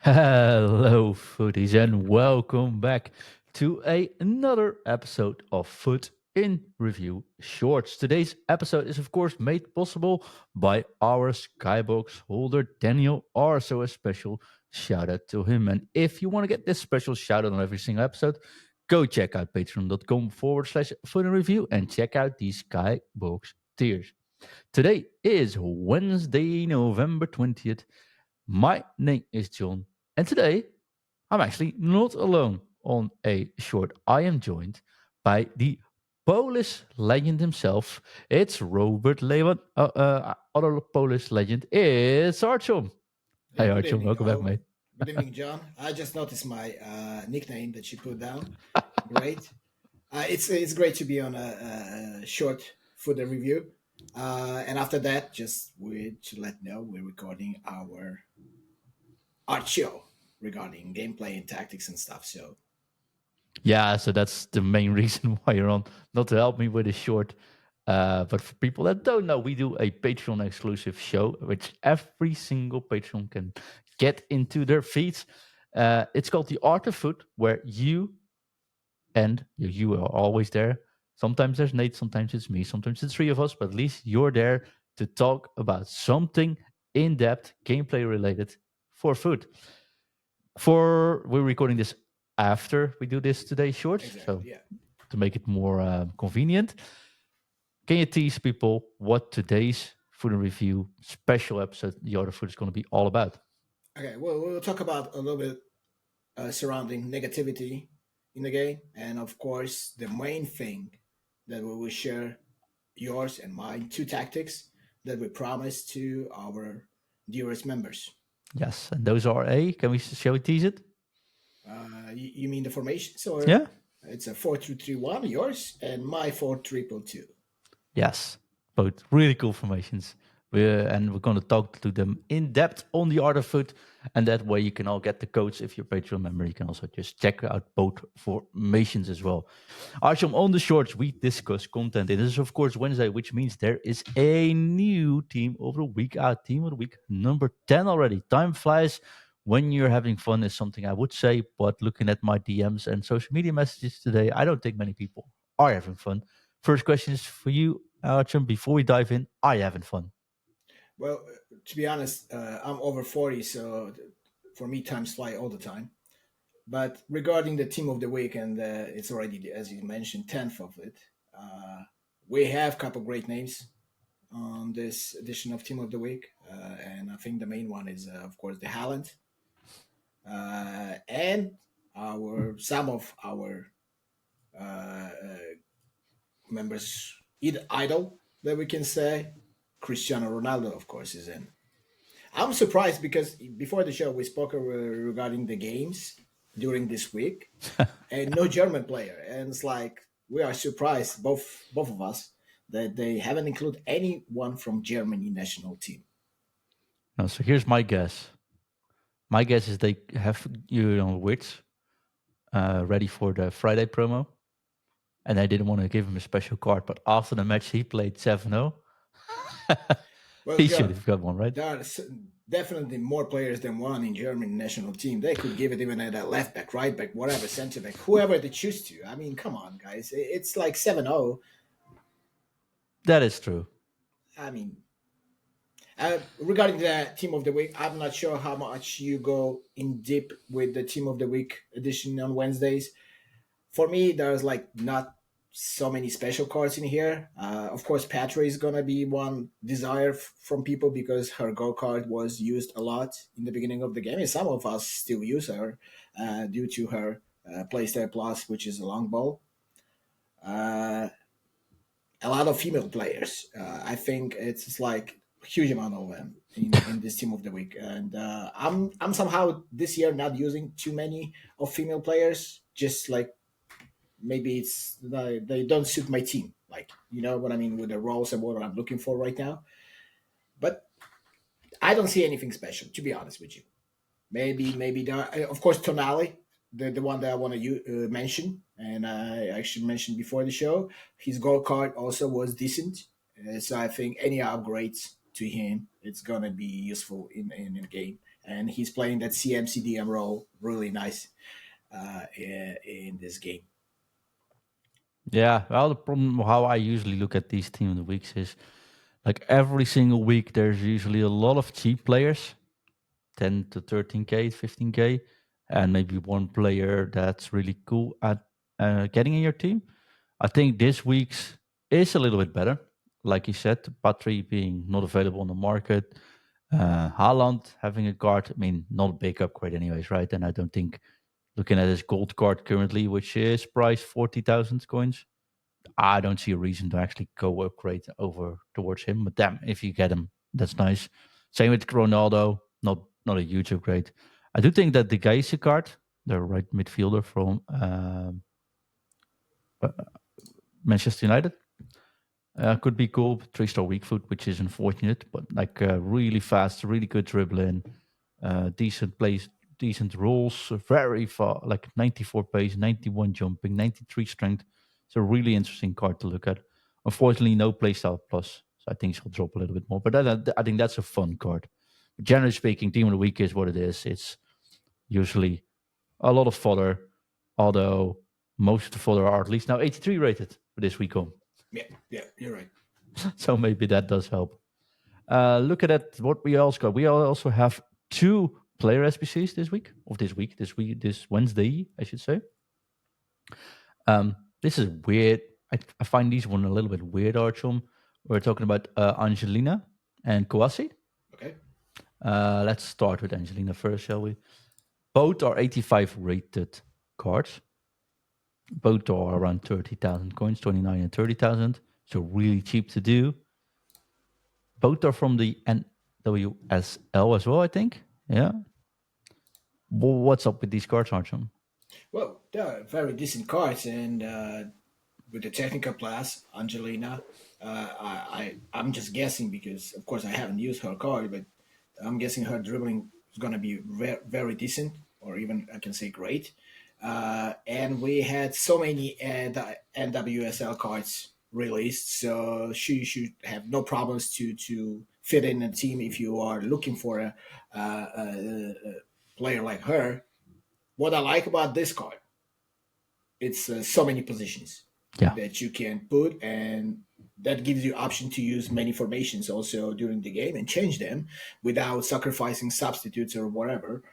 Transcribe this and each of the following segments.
Hello, footies, and welcome back to another episode of Foot in Review Shorts. Today's episode is, of course, made possible by our Skybox holder, Daniel R. So, a special shout out to him. And if you want to get this special shout out on every single episode, go check out patreon.com/foot in review and check out these Skybox tiers. Today is Wednesday, November 20th. My name is John, and today I'm actually not alone on a short. I am joined by the Polish legend himself. It's Robert Lewin. Other Polish legend is Artyom. Yeah, Hey good Artyom, evening. welcome back, Hello. mate. Good evening, John. I just noticed my nickname that you put down. Great. It's great to be on a short footer review. And after that, just to let know, we're recording our art show regarding gameplay and tactics and stuff. So Yeah, so that's the main reason why you're on. Not to help me with a short, but for people that don't know, we do a Patreon exclusive show, which every single Patreon can get into their feeds. It's called the Art of Foot, where you are always there. Sometimes there's Nate, sometimes it's me, sometimes it's three of us, but at least you're there to talk about something in depth, gameplay related for food. We're recording this after we do this today short, exactly, so yeah. to make it more convenient, can you tease people what today's food and review special episode, the Art of Food, is going to be all about? Okay, well, we'll talk about a little bit surrounding negativity in the game, and of course, the main thing that we will share yours and mine two tactics that we promise to our dearest members. Yes, and those are Can we shall we tease it? You mean the formations, or Yeah. it's a 4-2-3-1, yours, and my 4-3-2. Yes, both really cool formations. We're going to talk to them in depth on the art of foot, and that way you can all get the codes. If you're Patreon member, you can also just check out both formations as well. Arsham, on the shorts, we discuss content. It is, of course, Wednesday, which means there is a new team of the week out. Team of the week number 10 already. Time flies when you're having fun, is something I would say, but looking at my DMs and social media messages today, I don't think many people are having fun. First question is for you, Archum. Before we dive in, are you having fun? Well, to be honest, I'm over 40, so for me, times fly all the time. But regarding the team of the week, and it's already, as you mentioned, 10th of it, uh, we have a couple great names on this edition of Team of the Week. And I think the main one is, of course, the Haaland. And some of our members, either idol that we can say, Cristiano Ronaldo, of course, is in. I'm surprised because before the show we spoke regarding the games during this week, and no German player, and it's like we are surprised, both of us, that they haven't included anyone from Germany national team. No, so here's my guess. My guess is they have Wits ready for the Friday promo, and I didn't want to give him a special card. But after the match, he played 7-0. Well, He should John, have got one, right? there are definitely more players than one in German national team. They could give it even at a left back, right back, whatever, center back, whoever they choose to. I mean, come on, guys. It's like 7-0. That is true. I mean, regarding the team of the week, I'm not sure how much you go in deep with the team of the week edition on Wednesdays. For me, there's like not so many special cards in here. Of course, Patra is gonna be one desire from people because her go card was used a lot in the beginning of the game, and some of us still use her due to her playstyle plus, which is a long ball. Uh, a lot of female players. I think it's like a huge amount of them in this team of the week, and I'm somehow this year not using too many of female players. Just like maybe it's they don't suit my team. Like you know what I mean with the roles and what I'm looking for right now. But I don't see anything special to be honest with you. Maybe of course Tonali, the one that I want to mention, and I actually mentioned before the show. His goal card also was decent, so I think any upgrades to him. It's gonna be useful in the game, and he's playing that CMCDM role really nice in this game. Yeah, well, the problem how I usually look at these team of the weeks is like every single week there's usually a lot of cheap players, 10 to 13k, 15k, and maybe one player that's really cool at getting in your team. I think this week's is a little bit better. Like you said, Patry being not available on the market, Haaland having a card. I mean, not a big upgrade, anyways, right? And I don't think looking at his gold card currently, which is priced 40,000 coins, I don't see a reason to actually go upgrade over towards him. But damn, if you get him, that's nice. Same with Ronaldo, not a huge upgrade. I do think that the Geise card, the right midfielder from uh, Manchester United, could be cool. 3-star weak foot, which is unfortunate, but like really fast, really good dribbling, decent plays, decent rolls, very far, like 94 pace, 91 jumping, 93 strength. It's a really interesting card to look at. Unfortunately, no playstyle plus, so I think she'll drop a little bit more. But I think that's a fun card. But generally speaking, team of the week is what it is. It's usually a lot of fodder, although most of the fodder are at least now 83 rated for this week on. Yeah, yeah, you're right. So maybe that does help. Look at that. What we also got. We also have 2 player SBCs this Wednesday, I should say. This is weird. I find these one a little bit weird, Archum. We're talking about Angelina and Kouassi. Okay. Let's start with Angelina first, shall we? Both are 85 rated cards. Both are around 30,000 coins, 29 and 30,000. So really cheap to do. Both are from the NWSL as well, I think. Yeah. What's up with these cards, Archon? Well, they're very decent cards, and with the technical class, Angelina, I'm just guessing because, of course, I haven't used her card, but I'm guessing her dribbling is going to be very decent, or even I can say great. And we had so many NWSL cards released, so she should have no problems to fit in a team if you are looking for a player like her. What I like about this card, it's so many positions Yeah. that you can put, and that gives you option to use many formations also during the game and change them without sacrificing substitutes or whatever.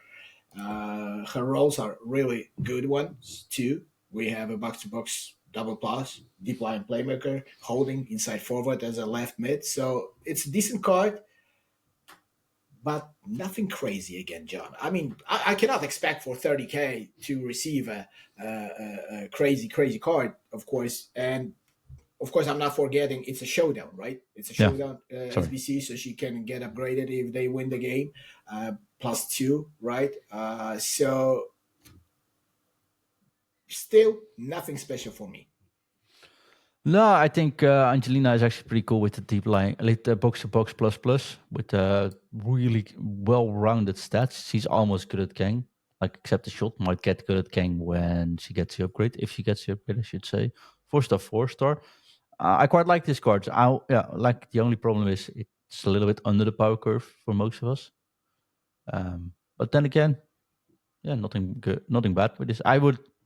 Her roles are really good ones too. We have a box to box double plus, deep line playmaker, holding inside forward as a left mid. So it's a decent card, but nothing crazy again, John. I mean, I cannot expect for 30k to receive a crazy card, of course. And of course, I'm not forgetting it's a showdown, right? It's a Yeah. showdown Sorry. SBC, so she can get upgraded if they win the game, +2, right? So still nothing special for me. No, I think Angelina is actually pretty cool with the deep line, like the box to box plus plus with really well rounded stats. She's almost good at Kang, like except the shot might get good at Kang when she gets the upgrade, if she gets the upgrade, I should say. 4-star, 4-star. I quite like this card. Yeah, like the only problem is it's a little bit under the power curve for most of us. But then again, yeah, nothing good, nothing bad with this.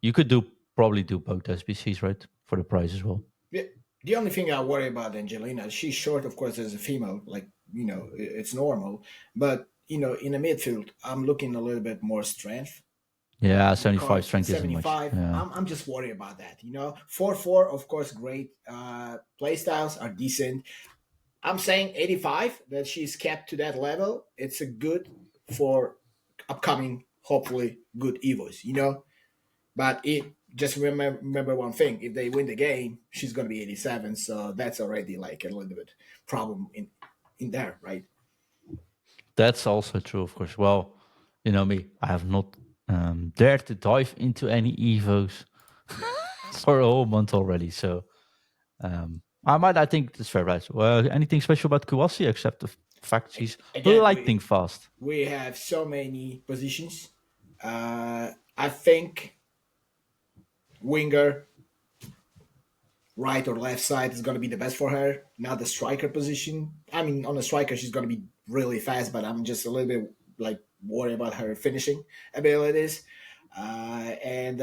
You could probably do both SBCs, right, for the price as well. Yeah, the only thing I worry about Angelina, she's short, of course, as a female, like, it's normal. But, in the midfield, I'm looking a little bit more strength Yeah, 75 because strength isn't much. 75, Yeah. I'm just worried about that. 4-4, of course, great. Play styles are decent. I'm saying 85, that she's kept to that level. It's a good for upcoming, hopefully, good Evos. But just remember one thing: if they win the game, she's going to be 87. So that's already like a little bit problem in there, right? That's also true, of course. Well, you know me, I have not dared to dive into any Evos for a whole month already. So I think that's fair, right? Well, anything special about Kouassi except the fact she's Again, lightning fast? we have so many positions. I think winger right or left side is going to be the best for her, not the striker position. I mean, on a striker, she's going to be really fast, but I'm just a little bit like worried about her finishing abilities. And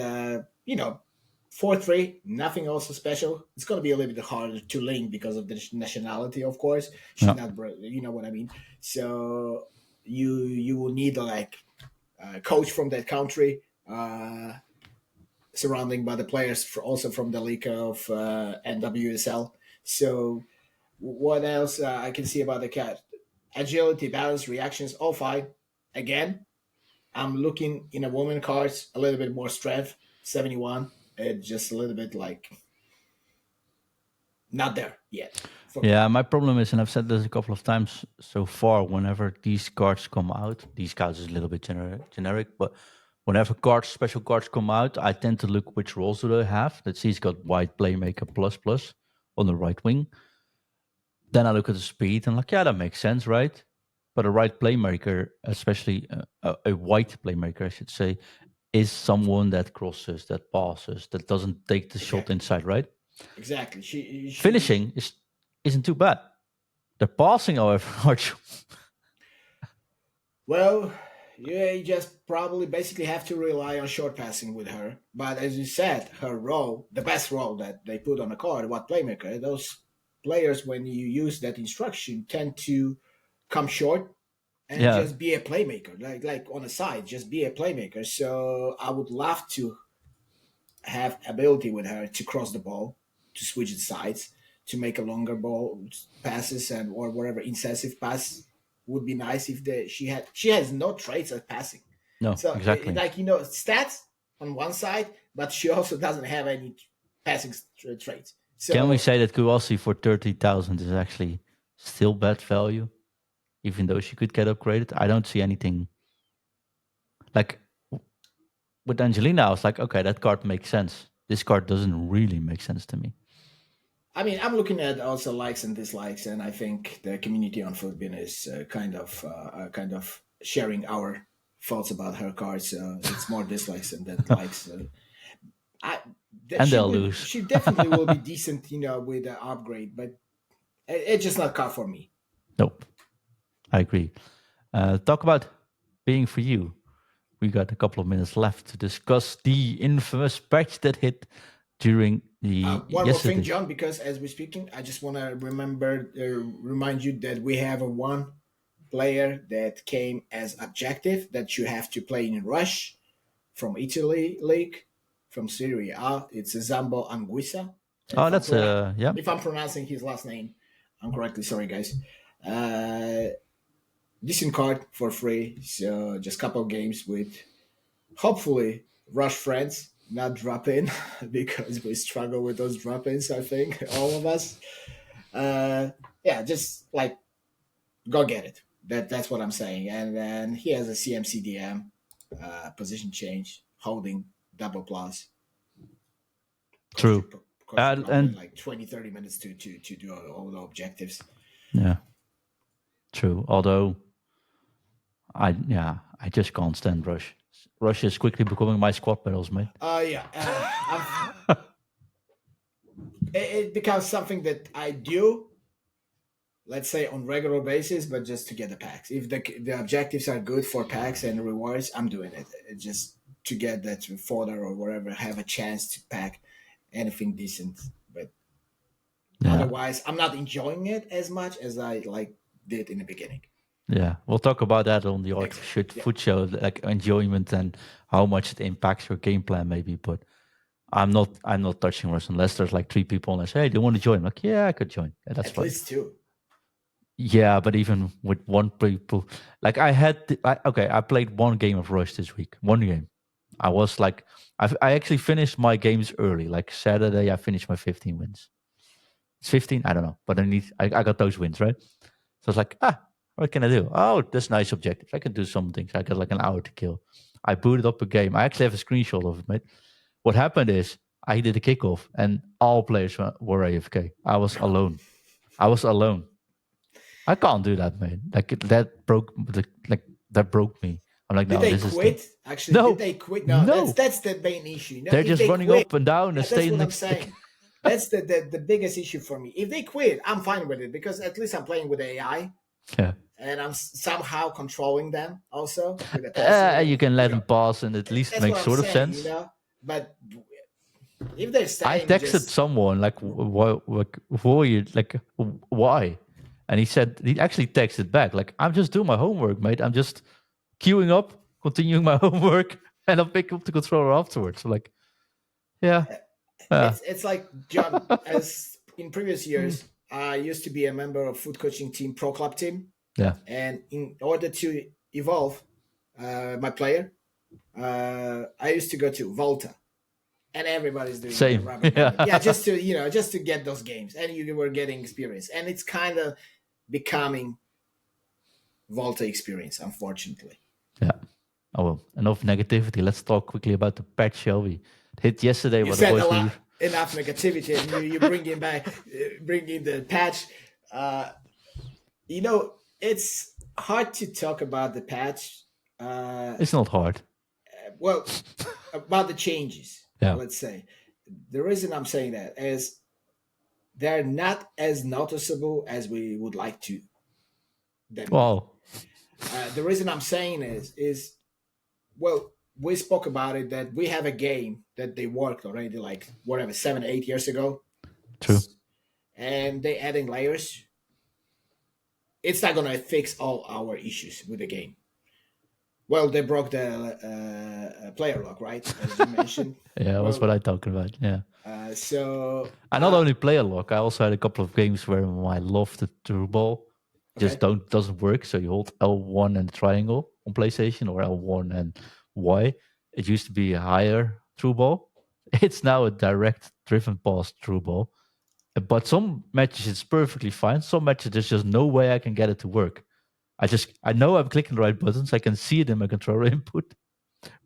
you know, 4-3, nothing also special. It's going to be a little bit harder to link because of the nationality, of course. She's Yeah. not, you know what I mean. So you will need like a coach from that country. Surrounding by the players also from the league of NWSL. So what else I can see about the cat? Agility, balance, reactions, all fine. Again, I'm looking in a woman cards a little bit more strength, 71. It's just a little bit like not there yet for me. Yeah, my problem is, and I've said this a couple of times so far, whenever these cards come out, these cards is a little bit generic, but whenever cards, special cards come out, I tend to look which roles do they have. Let's see, he's got white playmaker plus plus on the right wing. Then I look at the speed and like, yeah, that makes sense, right? But a right playmaker, especially a white playmaker, I should say, is someone that crosses, that passes, that doesn't take the shot Exactly. inside, right? Exactly. She Finishing isn't too bad. The passing, however, Arch. Well, yeah, you just probably basically have to rely on short passing with her. But as you said, her role, the best role that they put on the card, what playmaker, those players, when you use that instruction, tend to come short and Yeah, just be a playmaker, like on the side, just be a playmaker. So I would love to have ability with her to cross the ball, to switch its sides, to make a longer ball passes and or whatever incisive pass would be nice if she has no traits of passing. no, So exactly. like stats on one side, but she also doesn't have any passing traits. Can we So say that Kowalski for 30,000 is actually still bad value, even though she could get upgraded? I don't see anything like with Angelina. I was like, okay, that card makes sense. This card doesn't really make sense to me. I mean, I'm looking at also likes and dislikes, and I think the community on Footbin is kind of sharing our thoughts about her cards. It's more dislikes than that likes. I that And they'll lose. she definitely will be decent, with the upgrade, but it's just not card for me. Nope, I agree. Talk about being for you. We got a couple of minutes left to discuss the infamous patch that hit during the One more thing, yesterday. John, because as we're speaking, I just want to remind you that we have a one player that came as objective that you have to play in Rush from Italy League, from Serie A. It's Zambo Anguissa. Oh, that's yeah. If I'm pronouncing his last name incorrectly, sorry guys. Uh, Decent card for free. So just couple games with hopefully Rush friends, not drop in because we struggle with those drop ins. I think all of us. Yeah, just like go get it. That's what I'm saying. And then he has a CMCDM position change, holding double plus. True. Cost you probably And like 20-30 minutes to do all the objectives. yeah, true. Although I just can't stand Rush. Rush is quickly becoming my squad battles, mate. Yeah, it becomes something that I do, let's say on regular basis, but just to get the packs. If the objectives are good for packs and rewards, I'm doing it. Just to get that fodder or whatever, have a chance to pack anything decent. But Yeah, otherwise, I'm not enjoying it as much as I like did in the beginning. yeah. We'll talk about that on the Art of Exactly. Shit Yeah. foot show, like enjoyment and how much it impacts your game plan, maybe. But I'm not touching Rush unless there's like three people and I say, hey, do you want to join? I'm like, yeah, I could join. Yeah, that's At fine. least two. Yeah, but even with one people, like I played one game of Rush this week. One game. I was like, I actually finished my games early. Like Saturday, I finished my 15 wins. It's 15, I don't know, but I got those wins, right? So it's like, what can I do? Oh, that's nice objective. I can do some things. I got like an hour to kill. I booted up a game. I actually have a screenshot of it, mate. What happened is I did a kickoff and all players were AFK. I was alone. I was alone. I can't do that, man. Like that broke me. I'm like, Did no, they this is the quit? Actually, did no, they quit? No, no. that's the main issue. No, They're if just they running quit, up and down and yeah, that's staying what I'm next. saying. That's the biggest issue for me. If they quit, I'm fine with it because at least I'm playing with AI Yeah. and I'm somehow controlling them also with a password. You can let them pass and at least That's make what I'm sort of saying, sense. But if they're I staying texted just someone like, why you like, why? And he said he actually texted back like, I'm just doing my homework, mate. I'm just queuing up, continuing my homework, and I'll pick up the controller afterwards. So like, yeah, it's like John, as in previous mm, years, I used to be a member of food coaching team pro club team, yeah, and in order to evolve my player, I used to go to Volta, and everybody's doing the same, rubber banding. Yeah, yeah, just to get those games, and you were getting experience, and it's kind of becoming Volta experience, unfortunately. yeah. Oh well, enough negativity. Let's talk quickly about the patch, shall we? It hit yesterday, You but the said a boys lot, we enough negativity, and you bring in back, bring in the patch. Uh, it's hard to talk about the patch. Uh, it's not hard. well, about the changes, Yeah. let's say. The reason I'm saying that is they're not as noticeable as we would like to them be. Well, The reason I'm saying is well, we spoke about it that we have a game that they worked already like whatever 7 8 years ago, true. and they adding layers. It's not gonna fix all our issues with the game. Well, they broke the player lock, right? As you mentioned. Yeah, that's Well, what I'm talking about. Yeah. so I not only play a lock, I also had a couple of games where my lofted through ball just okay, doesn't work. So you hold L1 and triangle on PlayStation or L1 and Y. It used to be a higher through ball. It's now a direct driven pass through ball. But some matches it's perfectly fine. Some matches there's just no way I can get it to work. I know I'm clicking the right buttons. I can see it in my controller input,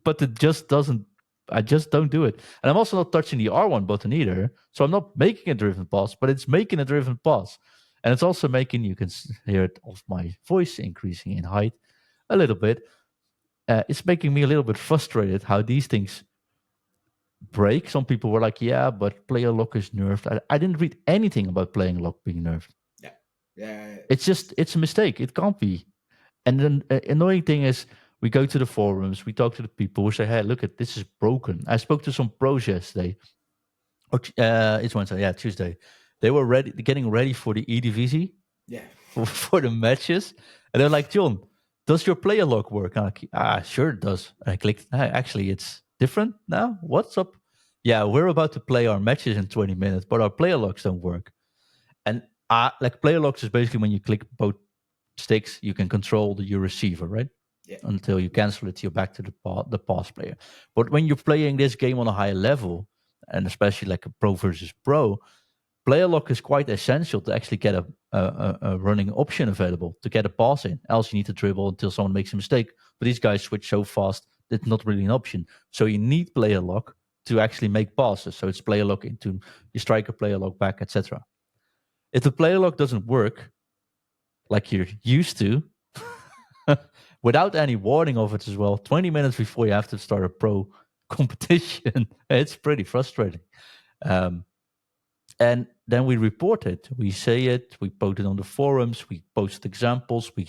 but it just doesn't. I just don't do it. And I'm also not touching the R1 button either. So I'm not making a driven pass, but it's making a driven pass. And it's also making, you can hear it of my voice increasing in height a little bit. It's making me a little bit frustrated how these things break. Some people were like, yeah, but player lock is nerfed. I didn't read anything about playing lock being nerfed. yeah, yeah, It's just, it's a mistake. It can't be. And then annoying thing is, we go to the forums, we talk to the people who say, "Hey, look at this is broken." I spoke to some pros yesterday, or it's Wednesday, yeah, Tuesday. They were getting ready for the EDVZ yeah. for the matches, and they're like, "John, does your player log work?" I'm like, sure it does. And I clicked. Actually, it's different now. What's up? Yeah, we're about to play our matches in 20 minutes, but our player logs don't work. And like player logs is basically when you click both sticks, you can control your receiver, right? Yeah. Until you cancel it, you're back to the pass player. But when you're playing this game on a high level, and especially like a pro versus pro, player lock is quite essential to actually get a running option available to get a pass in. Else you need to dribble until someone makes a mistake. But these guys switch so fast, it's not really an option. So you need player lock to actually make passes. So it's player lock into your striker, player lock back, etc. If the player lock doesn't work like you're used to, without any warning of it as well, 20 minutes before you have to start a pro competition, it's pretty frustrating. Um, and then we report it. We say it. We post it on the forums. We post examples. We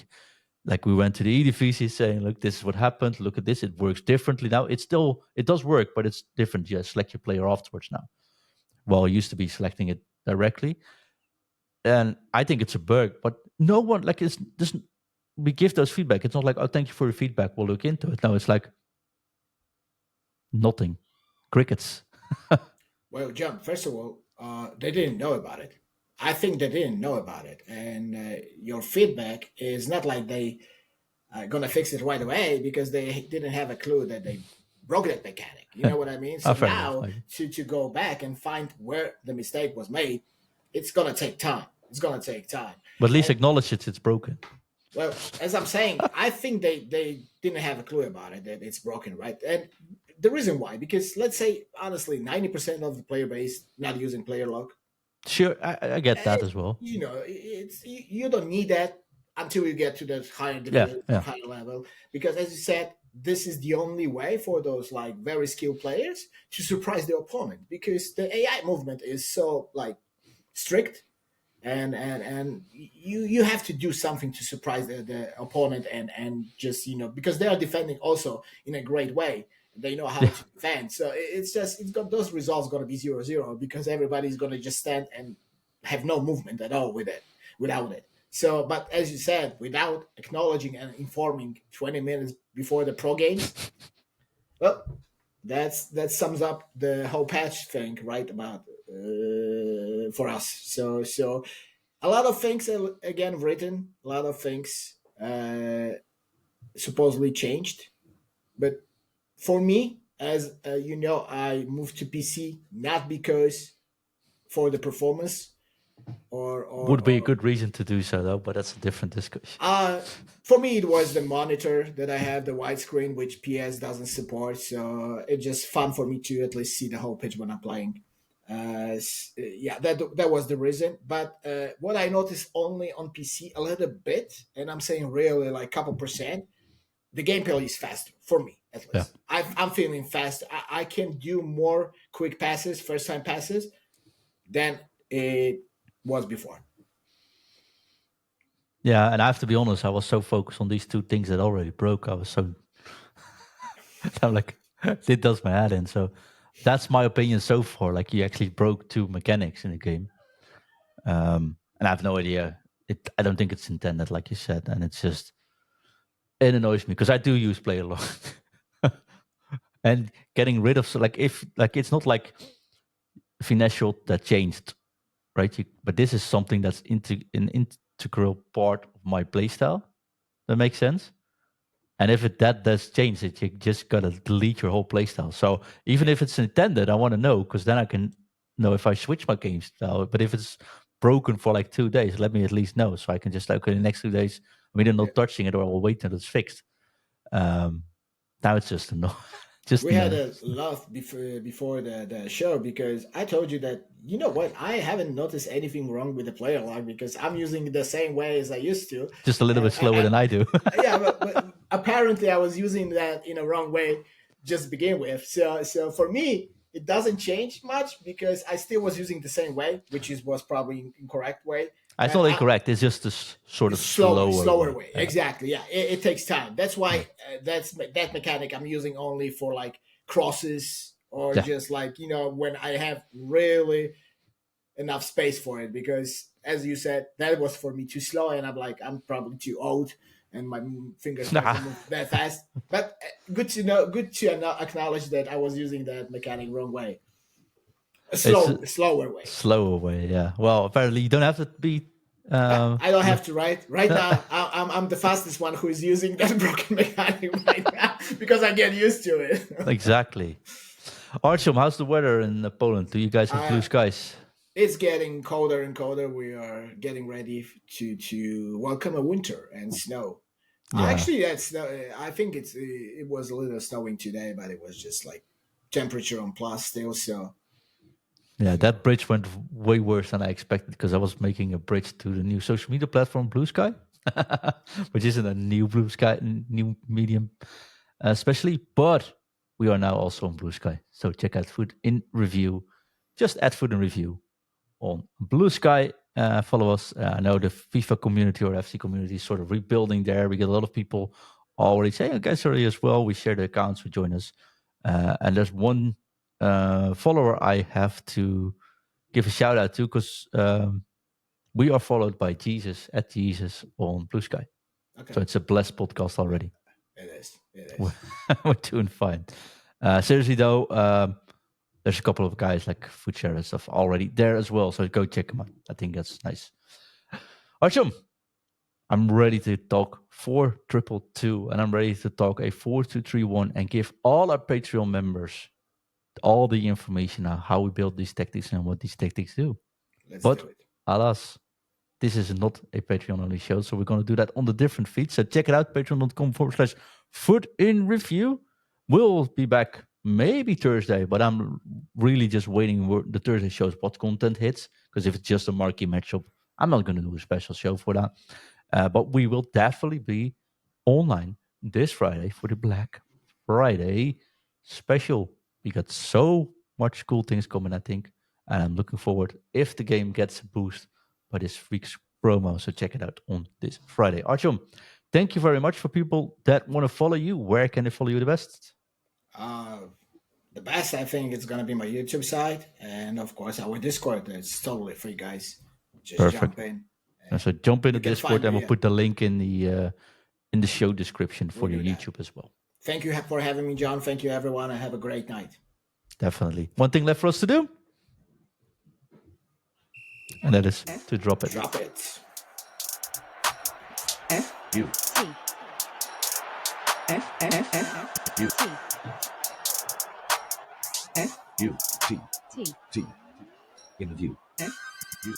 went to the EDVC saying, "Look, this is what happened. Look at this. It works differently now. It does work, but it's different. You select your player afterwards now. Well, it used to be selecting it directly, and I think it's a bug. But no one like it's this. We give those feedback. It's not like, oh, thank you for your feedback. We'll look into it. No, it's like nothing. Crickets. Well, John, first of all, they didn't know about it. I think they didn't know about it, and your feedback is not like they are gonna fix it right away because they didn't have a clue that they broke that mechanic. You know what I mean? So Fair enough. now to go back and find where the mistake was made, it's gonna take time. It's gonna take time. But at least And acknowledge it's broken. well, as I'm saying, I think they didn't have a clue about it that it's broken, right? And the reason why, because let's say honestly, 90% of the player base not using player lock. Sure, I get And, that as well. it's you don't need that until you get to the higher Yeah, division or yeah. higher level, because as you said, this is the only way for those like very skilled players to surprise the opponent, because the AI movement is so like strict, and you have to do something to surprise the opponent, and just, because they are defending also in a great way. They know how Yeah. to defend, so it's got those results going to be 0-0, because everybody's going to just stand and have no movement at all without it. So, but as you said, without acknowledging and informing 20 minutes before the pro games, well, that sums up the whole patch thing, right? About for us. So a lot of things are again written, a lot of things supposedly changed, but for me, as I moved to PC not because for the performance, Would be a or good reason to do so, though, but that's a different discussion. for me it was the monitor that I have, the widescreen, which PS doesn't support. So it's just fun for me to at least see the whole pitch when I'm playing. Yeah, that was the reason. But what I noticed only on PC a little bit, and I'm saying really like couple percent, the gameplay is faster for me at Yeah. least. I'm feeling fast. I can do more quick passes, first time passes, than it was before. Yeah, and I have to be honest, I was so focused on these two things that already broke. I was so I'm like, it does my head in. So that's my opinion so far. Like, you actually broke two mechanics in the game, and I have no idea. I don't think it's intended, like you said, and it annoys me because I do use play a lot, and getting rid of, so like, if like it's not like Finesse that changed, right? But this is something that's an integral part of my playstyle. That makes sense. And if that does change it, you just gotta delete your whole playstyle. So even if it's intended, I want to know, because then I can know if I switch my game style. But if it's broken for like 2 days, let me at least know, so I can just, okay, the next 2 days I'm either Yeah. not touching it or I'll wait till it's fixed. Um, Now it's just just We had no. a laugh before the show, because I told you that, you know what, I haven't noticed anything wrong with the player log, because I'm using it the same way as I used to. Just a little bit And slower than I do. yeah, but apparently I was using that in a wrong way just to begin with. So for me, it doesn't change much, because I still was using the same way, which was probably incorrect way. It's And not incorrect. It's just a sort of slower slower way. way, exactly. Yeah, it takes time. That's Yeah. why that mechanic I'm using only for like crosses, or Yeah. just like, when I have really enough space for it, because as you said, that was for me too slow, and I'm like, I'm probably too old, and my fingers Nah. doesn't move that fast. But good to know, good to acknowledge that I was using that mechanic wrong way, a It's a slower way. slower way. Yeah. Well, apparently you don't have to be. I don't Li- have to, right now. I'm the fastest one who is using that broken mechanic right now, because I get used to it. exactly. Artyom, how's the weather in Poland? Do you guys have blue uh, skies? it's getting colder and colder. We are getting ready to welcome a winter and snow. Yeah. Actually, that's I think it was a little snowing today, but it was just like temperature on plus still. Yeah, that So bridge went way worse than I expected, because I was making a bridge to the new social media platform Blue Sky, which isn't a new Blue Sky, new medium, especially. But we are now also on Blue Sky, so check out Food in Review. Just add Food in Review on Blue Sky. Follow us. I know the FIFA community or FC community is sort of rebuilding there. We get a lot of people already saying, "Oh, guys are here as well." We share the accounts, we join us, and there's one follower I have to give a shout out to, because we are followed by Jesus at Jesus on Blue Sky. okay, So it's a blessed podcast already. it is. It We're, is. we're doing fine. Seriously though, there's a couple of guys like Food Share and stuff already there as well. So go check them out. I think that's nice. Artyom, I'm ready to talk 4-2-2, and I'm ready to talk a 4-2-3-1 and give all our Patreon members all the information on how we build these tactics and what these tactics do. Let's But do it. alas, this is not a Patreon only show, so we're going to do that on the different feeds. So check it out, patreon.com/foot in review. We'll be back maybe Thursday, but I'm really just waiting the Thursday shows what content hits, because if it's just a marquee matchup, I'm not going to do a special show for that. But we will definitely be online this Friday for the Black Friday special. We got so much cool things coming, I think. And I'm looking forward if the game gets a boost by this week's promo. So check it out on this Friday. Artyom, thank you very much. For people that want to follow you, where can they follow you the best? Uh, the best, I think, it's gonna be my YouTube side, and of course our Discord. It's totally free, guys. Just Perfect. jump in. And so jump in the You can Discord find and me. we'll put the link in the show description for We'll your do that. YouTube as well. Thank you for having me, John. Thank you, everyone, and have a great night. Definitely. One thing left for us to do, and that is to drop it. Drop it. U T F F F U F U T T T interview. F U